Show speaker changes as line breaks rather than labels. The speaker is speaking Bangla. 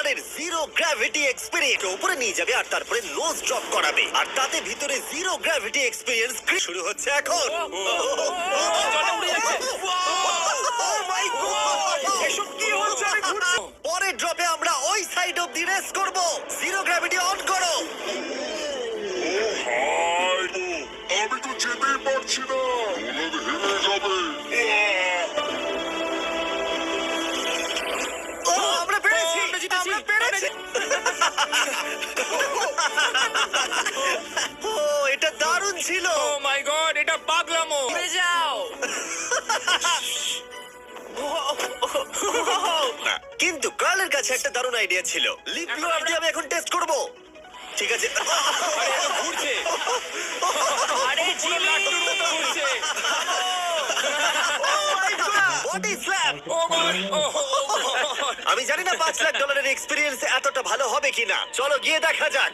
$1 জিরো গ্র্যাভিটি এক্সপেরিয়েন্স উপরে নিয়ে যাবে আর তারপরে নোজ ড্রপ করাবে আর তাতে ভিতরে জিরো গ্র্যাভিটি এক্সপেরিয়েন্স শুরু হচ্ছে এখন
জলে উড়ে যাচ্ছে।
Oh my God!
এসব কি হচ্ছে? আমি ঘুরছি।
পরের ড্রপে আমরা ওই সাইড অফ দি রেস করব জিরো গ্র্যাভিটি অন করো
হাই আমি তো যেতেই পারছি না ওনাদের হেরে যাবে
ও আমরা পেরেছি
আমরা জিতেছি।
আমরা পেরেছি ও এটা দারুণ ছিল
ও মাই গড, এটা পাগলামো।
উড়ে যাও।
না, কিন্তু কার্লের কাছে একটা দারুণ আইডিয়া ছিল লিপ ব্লোয়ার দিয়ে আমি এখন টেস্ট করব ঠিক আছে
আরে এটা ঘুরছে।
আরে জিমি
লাট্টুর মতো ঘুরছে।
বডি স্ল্যাম
ও গড, ও গড।
আমি জানি না $5 লাখ এক্সপেরিয়েন্স এতটা ভালো হবে কিনা চলো গিয়ে দেখা যাক